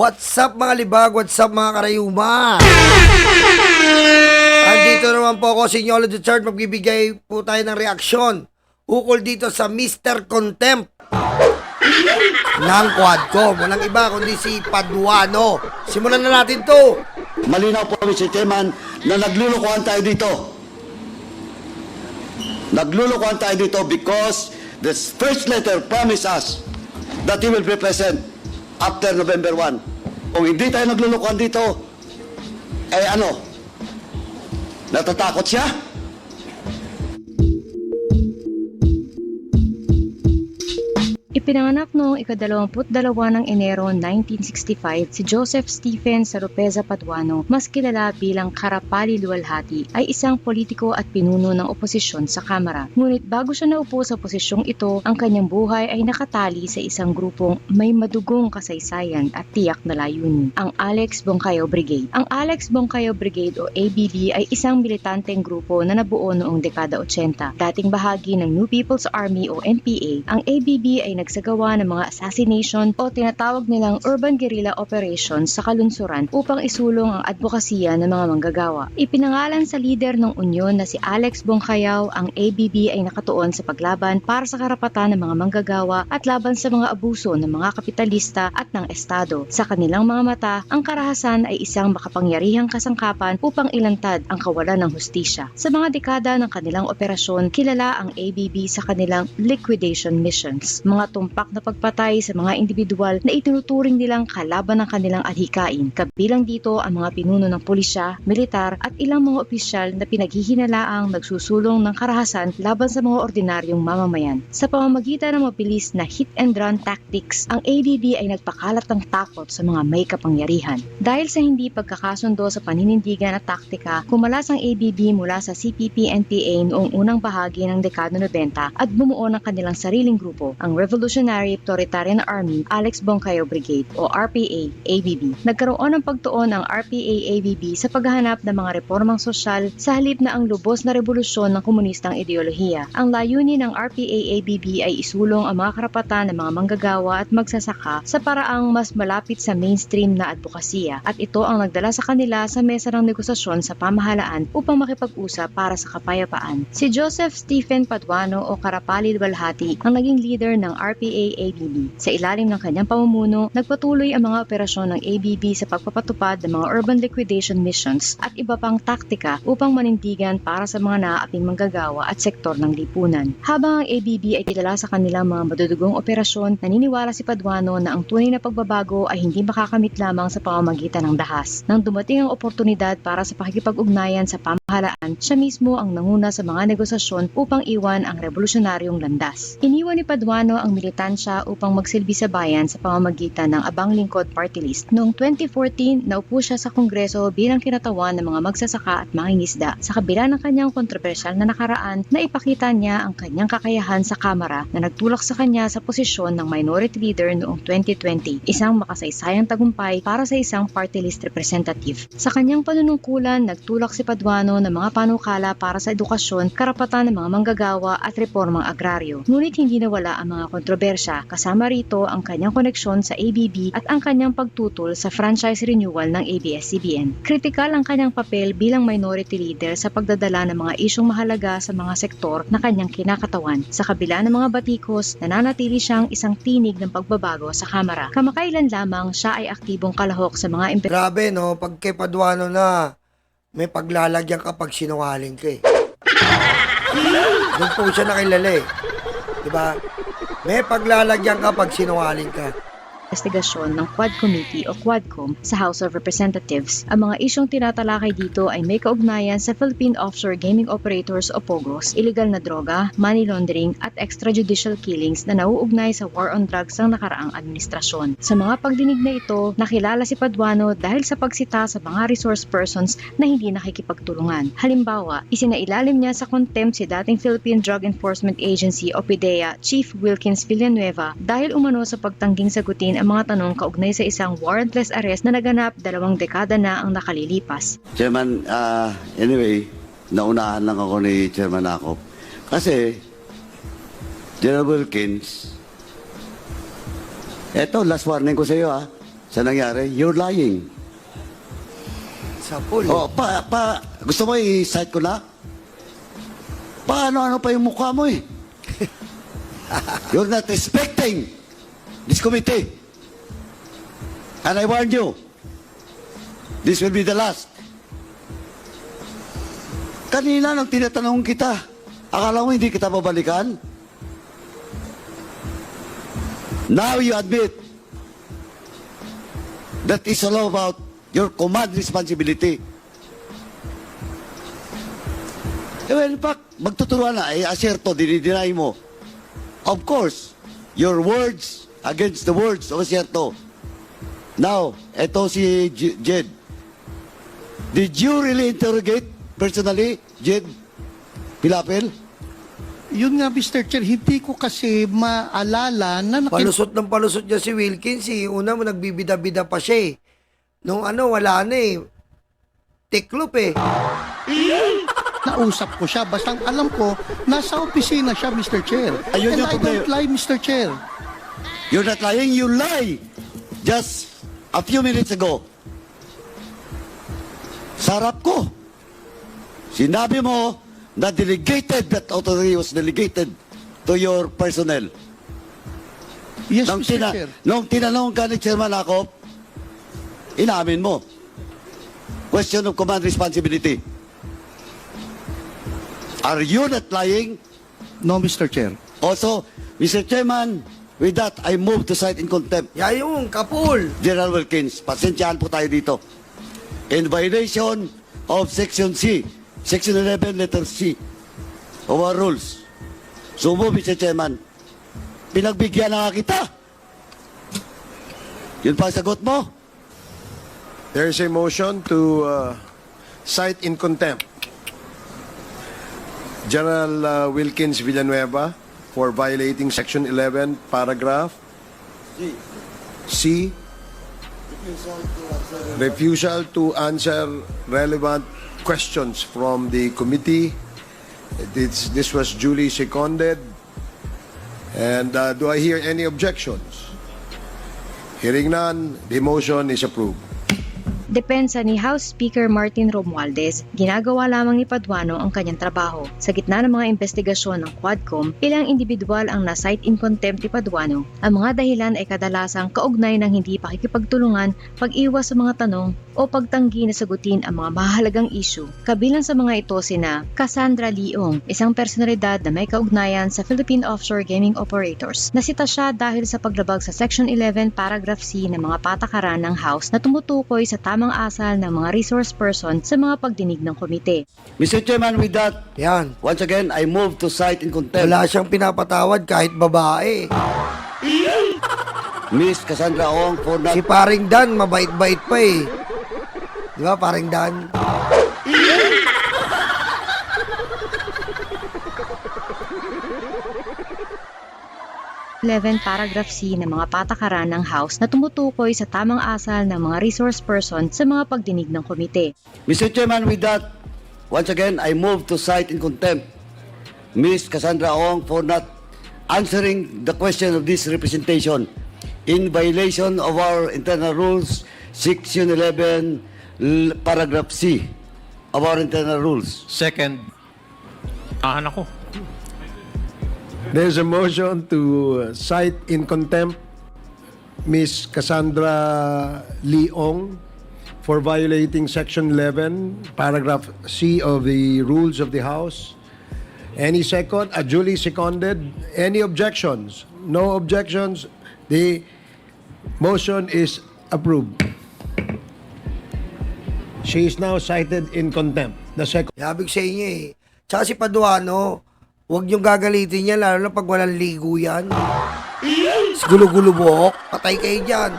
What's up mga libag? What's up mga karayuma? Andito naman po ako si Nyolo the Third. Magbibigay po tayo ng reaksyon ukol dito sa Mr. Contempt ng Quadcom. Walang iba kundi si Paduano. Simulan na natin to. Malinaw po, Mr. Chairman, na naglulukuhan tayo dito. Naglulukuhan tayo dito because the first letter promised us that he will be present after November 1. Kung hindi tayo naglulukuhan dito, eh ano? Natatakot siya? Ipinanganak noong ika-22 ng Enero 1965 si Joseph Stephen Saropeza Paduano, mas kilala bilang Karapali Luwalhati, ay isang politiko at pinuno ng oposisyon sa Kamara. Ngunit bago siya naupo sa posisyong ito, ang kanyang buhay ay nakatali sa isang grupong may madugong kasaysayan at tiyak na layunin, ang Alex Bongkayo Brigade. Ang Alex Bongkayo Brigade o ABB ay isang militanteng grupo na nabuo noong dekada 80. Dating bahagi ng New People's Army o NPA, ang ABB ay nagsagawa ng mga assassination o tinatawag nilang urban guerrilla operations sa kalunsuran upang isulong ang advokasya ng mga manggagawa. Ipinangalan sa lider ng Unyon na si Alex Bongkayaw, ang ABB ay nakatuon sa paglaban para sa karapatan ng mga manggagawa at laban sa mga abuso ng mga kapitalista at ng Estado. Sa kanilang mga mata, ang karahasan ay isang makapangyarihang kasangkapan upang ilantad ang kawalan ng hustisya. Sa mga dekada ng kanilang operasyon, kilala ang ABB sa kanilang liquidation missions, mga tumpak na pagpatay sa mga individual na itinuturing nilang kalaban ng kanilang adhikain. Kabilang dito ang mga pinuno ng pulisya, militar at ilang mga opisyal na pinaghihinalaang nagsusulong ng karahasan laban sa mga ordinaryong mamamayan. Sa pamamagitan ng mabilis na hit and run tactics, ang ABB ay nagpakalat ng takot sa mga may kapangyarihan. Dahil sa hindi pagkakasundo sa paninindigan at taktika, kumalas ang ABB mula sa CPP-NPA noong unang bahagi ng dekada 90 at bumuo ng kanilang sariling grupo, ang Revolutionary Authoritarian Army Alex Bongkayo Brigade o RPA-ABB. Nagkaroon ng pagtuon ang RPA-ABB sa paghahanap ng mga reformang sosyal sa halip na ang lubos na revolusyon ng komunistang ideolohiya. Ang layunin ng RPA-ABB ay isulong ang mga karapatan ng mga manggagawa at magsasaka sa paraang mas malapit sa mainstream na advokasya, at ito ang nagdala sa kanila sa mesa ng negosasyon sa pamahalaan upang makipag-usap para sa kapayapaan. Si Joseph Stephen Paduano o Karapali Luwalhati ang naging leader ng RPA-ABB. Sa ilalim ng kanyang pamumuno, nagpatuloy ang mga operasyon ng ABB sa pagpapatupad ng mga urban liquidation missions at iba pang taktika upang manindigan para sa mga naaaping manggagawa at sektor ng lipunan. Habang ang ABB ay kilala sa kanilang mga madudugong operasyon, naniniwala si Paduano na ang tunay na pagbabago ay hindi makakamit lamang sa pamamagitan ng dahas. Nang dumating ang oportunidad para sa pakikipag-ugnayan sa pamahalaan, siya mismo ang nanguna sa mga negosasyon upang iwan ang revolusyonaryong landas. Iniwan ni Paduano ang militansya upang magsilbi sa bayan sa pamamagitan ng Abang Lingkod Party List. Noong 2014, naupo siya sa Kongreso bilang kinatawan ng mga magsasaka at mangingisda. Sa kabila ng kanyang kontrobersyal na nakaraan, naipakita niya ang kanyang kakayahan sa Kamara na nagtulak sa kanya sa posisyon ng Minority Leader noong 2020, isang makasaysayang tagumpay para sa isang party list representative. Sa kanyang panunungkulan, nagtulak si Paduano ng mga panukala para sa edukasyon, karapatan ng mga manggagawa at reformang agraryo. Ngunit hindi nawala ang mga kontrobersya, kasama rito ang kanyang koneksyon sa ABB at ang kanyang pagtutol sa franchise renewal ng ABS-CBN. Kritikal ang kanyang papel bilang minority leader sa pagdadala ng mga isyong mahalaga sa mga sektor na kanyang kinakatawan. Sa kabila ng mga batikos, nananatili siyang isang tinig ng pagbabago sa Kamara. Kamakailan lamang siya ay aktibong kalahok sa mga Grabe no, pag kay Paduano na may paglalagyan kapag sinungaling ka eh. Doon po siya nakilala eh. Diba? May paglalagyan kapag sinungaling ka. investigasyon ng Quad Committee o Quadcom sa House of Representatives. Ang mga isyong tinatalakay dito ay may kaugnayan sa Philippine Offshore Gaming Operators o POGOs, illegal na droga, money laundering at extrajudicial killings na nauugnay sa war on drugs ng nakaraang administrasyon. Sa mga pagdinig na ito, nakilala si Paduano dahil sa pagsita sa mga resource persons na hindi nakikipagtulungan. Halimbawa, isinailalim niya sa contempt si dating Philippine Drug Enforcement Agency o PIDEA Chief Wilkins Villanueva dahil umano sa pagtangging sagutin ang mga tanong kaugnay sa isang warrantless arrest na naganap 2 dekada na ang nakalilipas. Chairman, anyway, naunahan lang ako ni Chairman Akop. Kasi, General Wilkins, eto, last warning ko sa iyo sa nangyari, you're lying. Sa pool. Oh, gusto mo i-cite ko na? Paano-ano pa yung mukha mo eh? You're not respecting this committee. And I warn you, this will be the last. Kanina nang tinatanong kita, akala mo hindi kita babalikan? Now you admit that is all about your command responsibility. Well, in fact, magtuturuan na, aserto, dinideny mo. Of course, your words against the words of aserto. Now, eto si Jed. Did you really interrogate personally, Jed Pilapil? Yun nga, Mr. Chair, hindi ko kasi maalala na Palusot ng palusot niya si Wilkins. Una mo nagbibida-bida pa siya eh. Nung wala na eh. Tiklop eh. nausap ko siya. Basta ang alam ko, nasa opisina siya, Mr. Chair. Ayun And yung I don't lie, Mr. Chair. You're not lying, you lie. Just a few minutes ago, sarap ko. Sinabi mo na delegated, that authority was delegated to your personnel. Yes, Mr. Chair. Nung tinanong ka ni Chairman Akop, inamin mo. Question of command responsibility. Are you not lying? No, Mr. Chair. Also, Mr. Chairman, with that, I move to cite in contempt Yung kapul. General Wilkins. Pasensyahan po tayo dito. In violation of Section C, Section 11, letter C, of our rules. So move, Mr. Chairman. Pinagbigyan na nga kita. Yun pa ang sagot mo? There is a motion to cite in contempt General Wilkins Villanueva for violating Section 11, paragraph C, refusal to answer relevant questions from the committee. This was duly seconded. And do I hear any objections? Hearing none, the motion is approved. Depensa ni House Speaker Martin Romualdez, ginagawa lamang ni Paduano ang kanyang trabaho. Sa gitna ng mga investigasyon ng Quadcom, ilang individual ang na-cite in contempt ni Paduano. Ang mga dahilan ay kadalasang kaugnay ng hindi pakikipagtulungan, pag-iwas sa mga tanong o pagtanggi na sagutin ang mga mahalagang issue. Kabilang sa mga ito sina Cassandra Leong, isang personalidad na may kaugnayan sa Philippine Offshore Gaming Operators. Nasita siya dahil sa paglabag sa Section 11, paragraph C ng mga patakaran ng House na tumutukoy sa tamang asal ng mga resource person sa mga pagdinig ng komite. Mr. Chairman, with that, Yan. once again, I move to cite in contempt Wala siyang pinapatawad kahit babae. Miss Cassandra Ong for not... Si paring Dan, mabait-bait pa eh. Di ba, paring Dan? Paragraph C ng mga patakaran ng House na tumutukoy sa tamang asal ng mga resource person sa mga pagdinig ng komite. Mr. Chairman, with that, once again, I move to cite in contempt Miss Cassandra Ong for not answering the question of this representation in violation of our internal rules, Section 11, paragraph C of our internal rules. Second. Ako. There's a motion to cite in contempt Miss Cassandra Leong for violating Section 11, paragraph C of the rules of the House. Any second? Duly seconded. Any objections? No objections. The motion is approved. She is now cited in contempt. The second. Yabig sa inyo eh. Tsaka si Paduano, huwag niyong gagalitin yan, lalo na pag walang ligo yan. Gulo-gulo buhok, patay kayo dyan.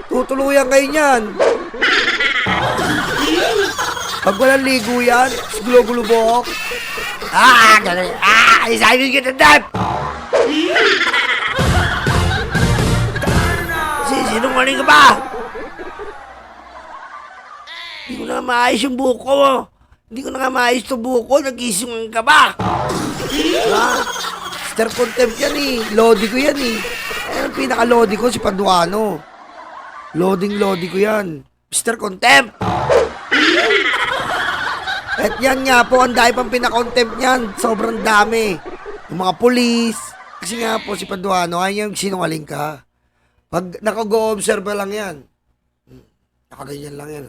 Tutuluyan kayo dyan. Pag walang ligo yan, gulo-gulo buhok. Ganun. Isayin kita, Dad! Sinungaling ka ba? Hindi ko na maayos yung buko mo. Hindi ko na nga maayos yung buko. Nag-isungan ka ba? Ha? Mr. Contempt yan eh. Lodi ko yan eh. Ang pinaka-lodi ko si Paduano. Loading ko yan. Mr. Contempt! At yan nga po, ang dami pang pinakontempt niyan. Sobrang dami. Yung mga pulis. Kasi nga po si Paduano, ay yung sinungaling ka. Pag nakago-observe lang yan. Nakaganyan lang yan.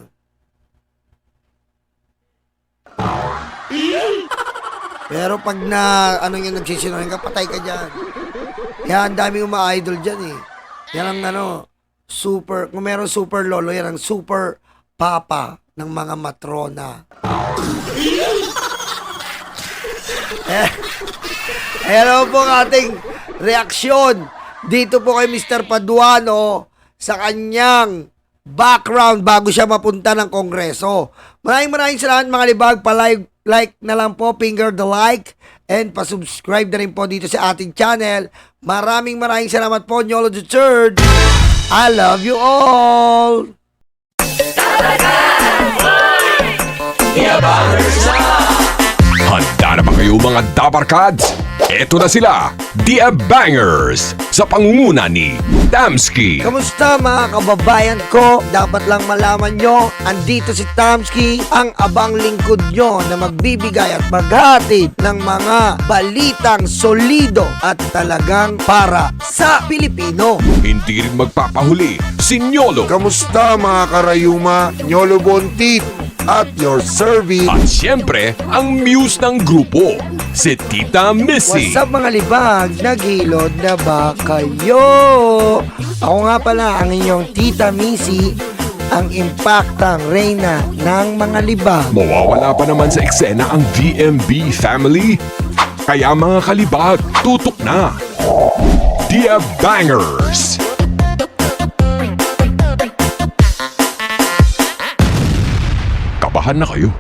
Pero pag nagsisinungaling ka, patay ka dyan. Yan, ang daming uma-idol dyan eh. Yan ang super, kung meron super lolo, yan ang super papa ng mga matrona. Ayan po ang ating reaksyon dito po kay Mr. Paduano sa kanyang background bago siya mapunta ng Kongreso. Maraming salamat mga libag. Like na lang po, finger the like, and pasubscribe na rin po dito sa ating channel. Maraming salamat po, Nyolo the Third. I love you all! Handa na ba kayo mga Dabarkads? Eto na sila, The Bangers, sa pangunguna ni Tamski. Kamusta mga kababayan ko? Dapat lang malaman nyo, andito si Tamski, ang abang lingkod nyo na magbibigay at maghatid ng mga balitang solido at talagang para sa Pilipino. Hindi rin magpapahuli si Nyolo. Kamusta mga karayuma, Nyolo Bontit at your service. At siyempre, ang muse ng grupo, si Tita Missy. What's up mga libag? Naghilod na ba kayo? Ako nga pala ang inyong Tita Missy, ang impactang reyna ng mga libag. Mawawala pa naman sa eksena ang VMB family. Kaya mga kalibag, tutok na. The Bangers. Kabahan na kayo.